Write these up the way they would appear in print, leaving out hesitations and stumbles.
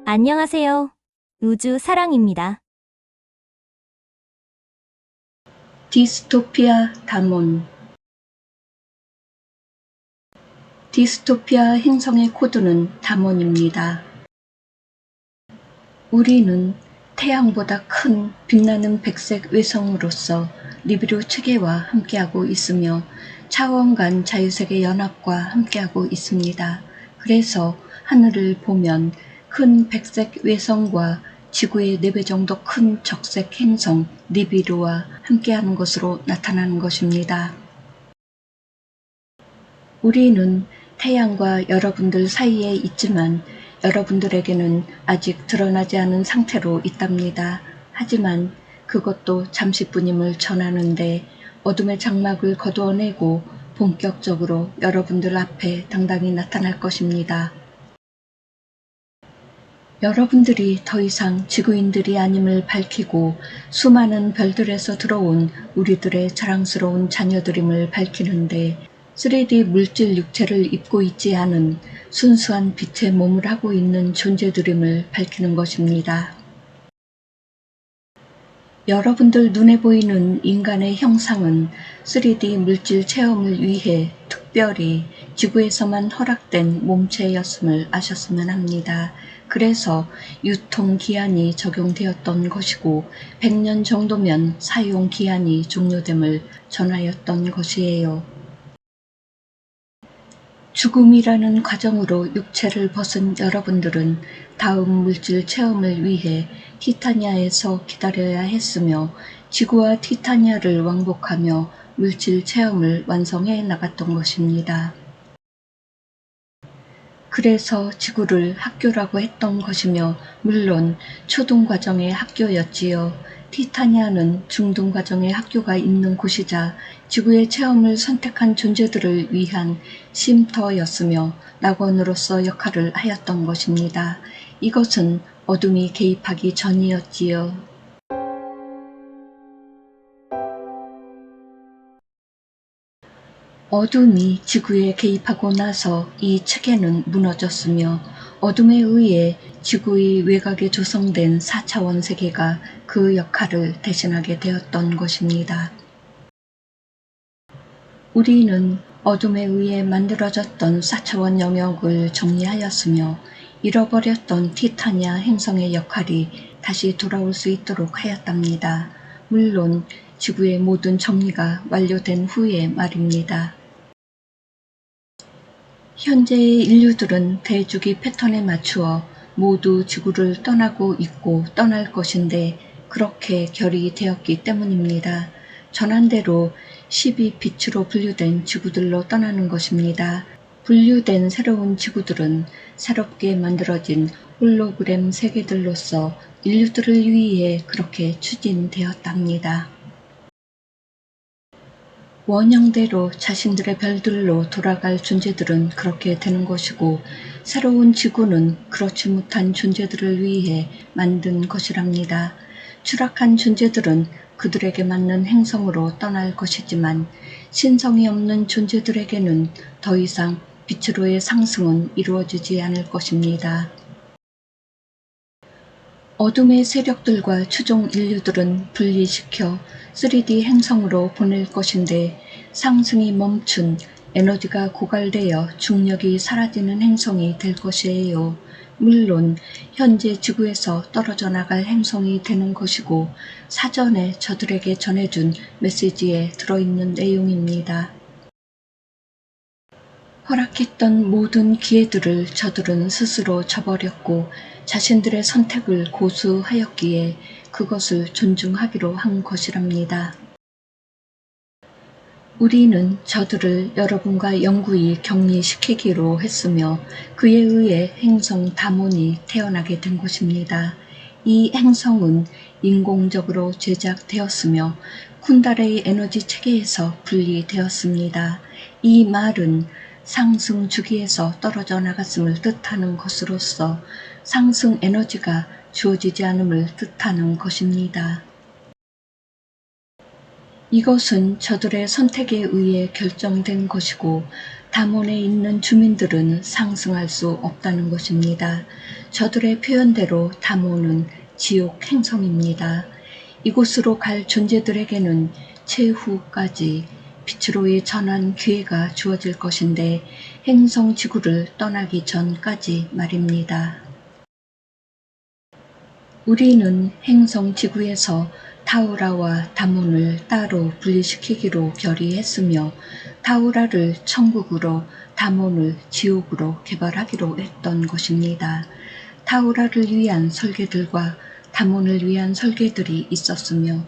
안녕하세요. 우주 사랑입니다. 디스토피아 담론. 디스토피아 행성의 코드는 담원입니다. 우리는 태양보다 큰 빛나는 백색 외성으로서 니비루 체계와 함께하고 있으며 차원 간 자유세계 연합과 함께하고 있습니다. 그래서 하늘을 보면 큰 백색 외성과 지구의 4배 정도 큰 적색 행성 니비루와 함께하는 것으로 나타나는 것입니다. 우리는 태양과 여러분들 사이에 있지만 여러분들에게는 아직 드러나지 않은 상태로 있답니다. 하지만 그것도 잠시뿐임을 전하는데 어둠의 장막을 거두어내고 본격적으로 여러분들 앞에 당당히 나타날 것입니다. 여러분들이 더 이상 지구인들이 아님을 밝히고 수많은 별들에서 들어온 우리들의 자랑스러운 자녀들임을 밝히는데 3D 물질 육체를 입고 있지 않은 순수한 빛의 몸을 하고 있는 존재들임을 밝히는 것입니다. 여러분들 눈에 보이는 인간의 형상은 3D 물질 체험을 위해 특별히 지구에서만 허락된 몸체였음을 아셨으면 합니다. 그래서 유통기한이 적용되었던 것이고 100년 정도면 사용기한이 종료됨을 전하였던 것이에요. 죽음이라는 과정으로 육체를 벗은 여러분들은 다음 물질 체험을 위해 티타니아에서 기다려야 했으며 지구와 티타니아를 왕복하며 물질 체험을 완성해 나갔던 것입니다. 그래서 지구를 학교라고 했던 것이며 물론 초등과정의 학교였지요. 티타니아는 중등과정의 학교가 있는 곳이자 지구의 체험을 선택한 존재들을 위한 쉼터였으며 낙원으로서 역할을 하였던 것입니다. 이것은 어둠이 개입하기 전이었지요. 어둠이 지구에 개입하고 나서 이 체계는 무너졌으며 어둠에 의해 지구의 외곽에 조성된 4차원 세계가 그 역할을 대신하게 되었던 것입니다. 우리는 어둠에 의해 만들어졌던 4차원 영역을 정리하였으며 잃어버렸던 티타니아 행성의 역할이 다시 돌아올 수 있도록 하였답니다. 물론 지구의 모든 정리가 완료된 후에 말입니다. 현재의 인류들은 대주기 패턴에 맞추어 모두 지구를 떠나고 있고 떠날 것인데 그렇게 결이 되었기 때문입니다. 전한대로 12빛으로 분류된 지구들로 떠나는 것입니다. 분류된 새로운 지구들은 새롭게 만들어진 홀로그램 세계들로서 인류들을 위해 그렇게 추진되었답니다. 원형대로 자신들의 별들로 돌아갈 존재들은 그렇게 되는 것이고 새로운 지구는 그렇지 못한 존재들을 위해 만든 것이랍니다. 추락한 존재들은 그들에게 맞는 행성으로 떠날 것이지만 신성이 없는 존재들에게는 더 이상 빛으로의 상승은 이루어지지 않을 것입니다. 어둠의 세력들과 추종 인류들은 분리시켜 3D 행성으로 보낼 것인데 상승이 멈춘 에너지가 고갈되어 중력이 사라지는 행성이 될 것이에요. 물론 현재 지구에서 떨어져 나갈 행성이 되는 것이고 사전에 저들에게 전해준 메시지에 들어있는 내용입니다. 허락했던 모든 기회들을 저들은 스스로 저버렸고 자신들의 선택을 고수하였기에 그것을 존중하기로 한 것이랍니다. 우리는 저들을 여러분과 영구히 격리시키기로 했으며 그에 의해 행성 다몬이 태어나게 된 것입니다. 이 행성은 인공적으로 제작되었으며 쿤다레의 에너지 체계에서 분리되었습니다. 이 말은 상승 주기에서 떨어져 나갔음을 뜻하는 것으로서 상승 에너지가 주어지지 않음을 뜻하는 것입니다. 이것은 저들의 선택에 의해 결정된 것이고 다몬에 있는 주민들은 상승할 수 없다는 것입니다. 저들의 표현대로 다몬은 지옥 행성입니다. 이곳으로 갈 존재들에게는 최후까지 빛으로의 전환 기회가 주어질 것인데 행성 지구를 떠나기 전까지 말입니다. 우리는 행성 지구에서 타우라와 다몬을 따로 분리시키기로 결의했으며 타우라를 천국으로 다몬을 지옥으로 개발하기로 했던 것입니다. 타우라를 위한 설계들과 다몬을 위한 설계들이 있었으며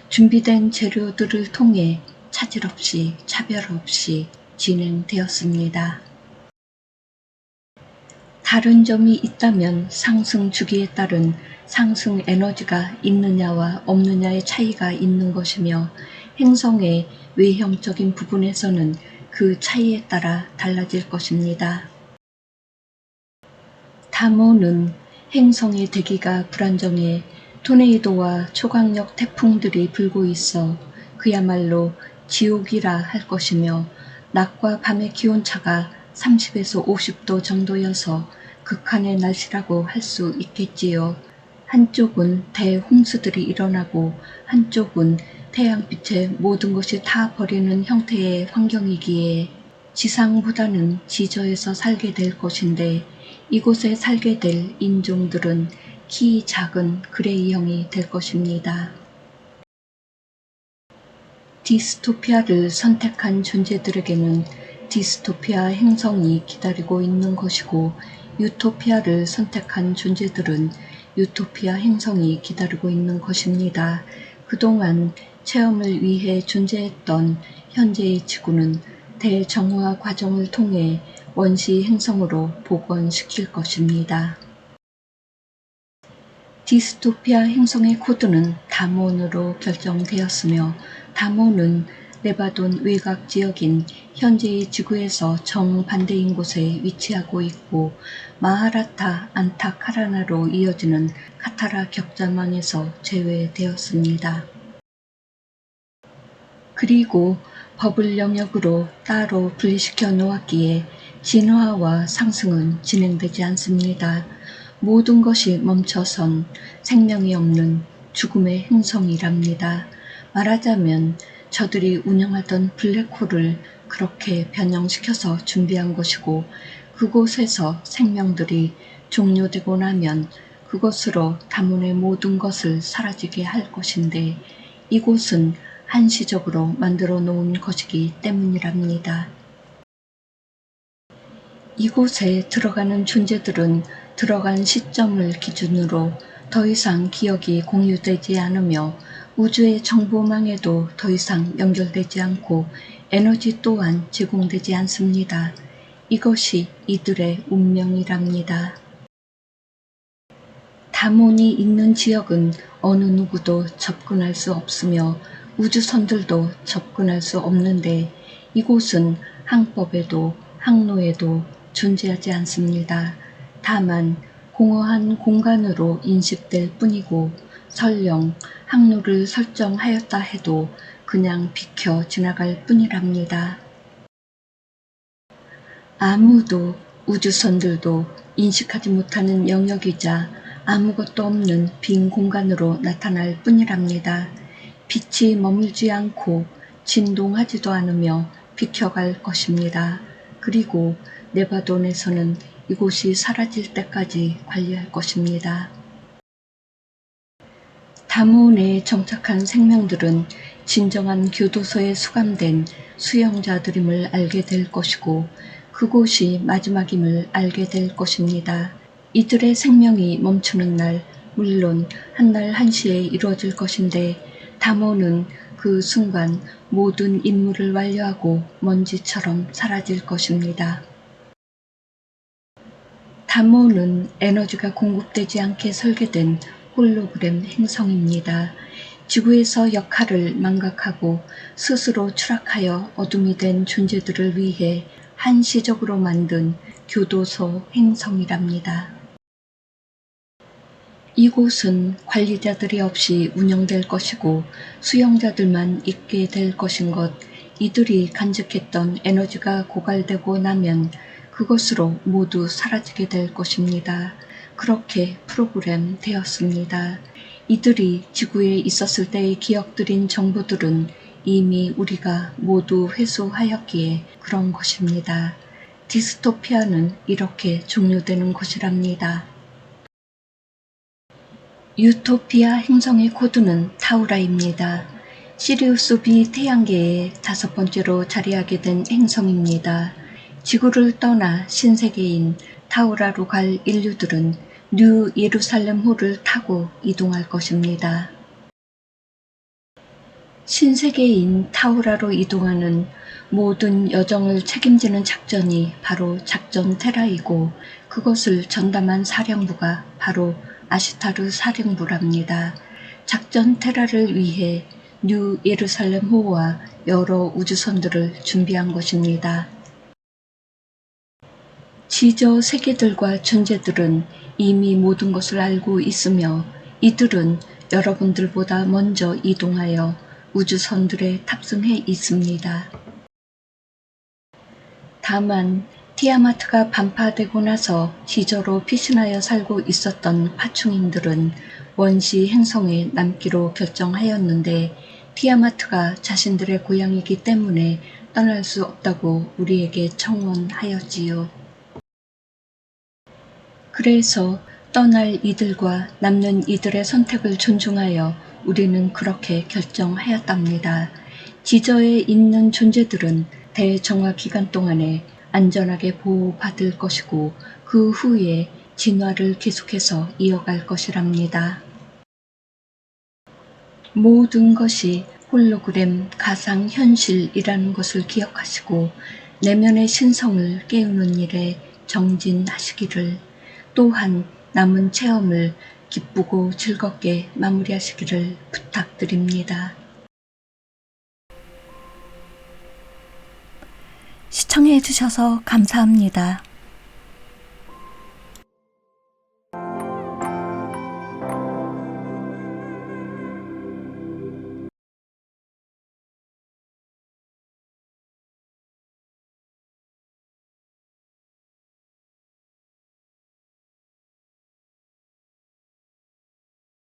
준비된 재료들을 통해 차질 없이 차별 없이 진행되었습니다. 다른 점이 있다면 상승 주기에 따른 상승 에너지가 있느냐와 없느냐의 차이가 있는 것이며 행성의 외형적인 부분에서는 그 차이에 따라 달라질 것입니다. 다몬은 행성의 대기가 불안정해 토네이도와 초강력 태풍들이 불고 있어 그야말로 지옥이라 할 것이며 낮과 밤의 기온차가 30에서 50도 정도여서 극한의 날씨라고 할 수 있겠지요. 한쪽은 대홍수들이 일어나고 한쪽은 태양빛에 모든 것이 다 버리는 형태의 환경이기에 지상보다는 지저에서 살게 될 것인데 이곳에 살게 될 인종들은 키 작은 그레이형이 될 것입니다. 디스토피아를 선택한 존재들에게는 디스토피아 행성이 기다리고 있는 것이고 유토피아를 선택한 존재들은 유토피아 행성이 기다리고 있는 것입니다. 그동안 체험을 위해 존재했던 현재의 지구는 대정화 과정을 통해 원시 행성으로 복원시킬 것입니다. 디스토피아 행성의 코드는 다몬으로 결정되었으며 다몬은 레바돈 외곽 지역인 현재의 지구에서 정반대인 곳에 위치하고 있고 마하라타 안타카라나로 이어지는 카타라 격자망에서 제외되었습니다. 그리고 버블 영역으로 따로 분리시켜 놓았기에 진화와 상승은 진행되지 않습니다. 모든 것이 멈춰선 생명이 없는 죽음의 행성이랍니다. 말하자면 저들이 운영하던 블랙홀을 그렇게 변형시켜서 준비한 것이고 그곳에서 생명들이 종료되고 나면 그것으로 다몬의 모든 것을 사라지게 할 것인데 이곳은 한시적으로 만들어 놓은 것이기 때문이랍니다. 이곳에 들어가는 존재들은 들어간 시점을 기준으로 더 이상 기억이 공유되지 않으며 우주의 정보망에도 더 이상 연결되지 않고 에너지 또한 제공되지 않습니다. 이것이 이들의 운명이랍니다. 다몬이 있는 지역은 어느 누구도 접근할 수 없으며 우주선들도 접근할 수 없는데 이곳은 항법에도 항로에도 존재하지 않습니다. 다만 공허한 공간으로 인식될 뿐이고 설령 항로를 설정하였다 해도 그냥 비켜 지나갈 뿐이랍니다. 아무도 우주선들도 인식하지 못하는 영역이자 아무것도 없는 빈 공간으로 나타날 뿐이랍니다. 빛이 머물지 않고 진동하지도 않으며 비켜갈 것입니다. 그리고 네바돈에서는 이곳이 사라질 때까지 관리할 것입니다. 다몬에 정착한 생명들은 진정한 교도소에 수감된 수용자들임을 알게 될 것이고 그곳이 마지막임을 알게 될 것입니다. 이들의 생명이 멈추는 날, 물론 한날 한시에 이루어질 것인데 다몬은 그 순간 모든 임무를 완료하고 먼지처럼 사라질 것입니다. 다몬은 에너지가 공급되지 않게 설계된 홀로그램 행성입니다. 지구에서 역할을 망각하고 스스로 추락하여 어둠이 된 존재들을 위해 한시적으로 만든 교도소 행성이랍니다. 이곳은 관리자들이 없이 운영될 것이고 수용자들만 있게 될 것인 것, 이들이 간직했던 에너지가 고갈되고 나면 그것으로 모두 사라지게 될 것입니다. 그렇게 프로그램 되었습니다. 이들이 지구에 있었을 때의 기억들인 정보들은 이미 우리가 모두 회수하였기에 그런 것입니다. 디스토피아는 이렇게 종료되는 것이랍니다. 유토피아 행성의 코드는 타우라입니다. 시리우스 B 태양계의 5번째로 자리하게 된 행성입니다. 지구를 떠나 신세계인 타우라로 갈 인류들은 뉴 예루살렘호를 타고 이동할 것입니다. 신세계인 타우라로 이동하는 모든 여정을 책임지는 작전이 바로 작전 테라이고 그것을 전담한 사령부가 바로 아시타르 사령부랍니다. 작전 테라를 위해 뉴 예루살렘호와 여러 우주선들을 준비한 것입니다. 지저 세계들과 존재들은 이미 모든 것을 알고 있으며 이들은 여러분들보다 먼저 이동하여 우주선들에 탑승해 있습니다. 다만 티아마트가 반파되고 나서 지저로 피신하여 살고 있었던 파충인들은 원시 행성에 남기로 결정하였는데 티아마트가 자신들의 고향이기 때문에 떠날 수 없다고 우리에게 청원하였지요. 그래서 떠날 이들과 남는 이들의 선택을 존중하여 우리는 그렇게 결정하였답니다. 지저에 있는 존재들은 대정화 기간 동안에 안전하게 보호받을 것이고 그 후에 진화를 계속해서 이어갈 것이랍니다. 모든 것이 홀로그램 가상현실이라는 것을 기억하시고 내면의 신성을 깨우는 일에 정진하시기를 또한 남은 체험을 기쁘고 즐겁게 마무리하시기를 부탁드립니다. 시청해 주셔서 감사합니다.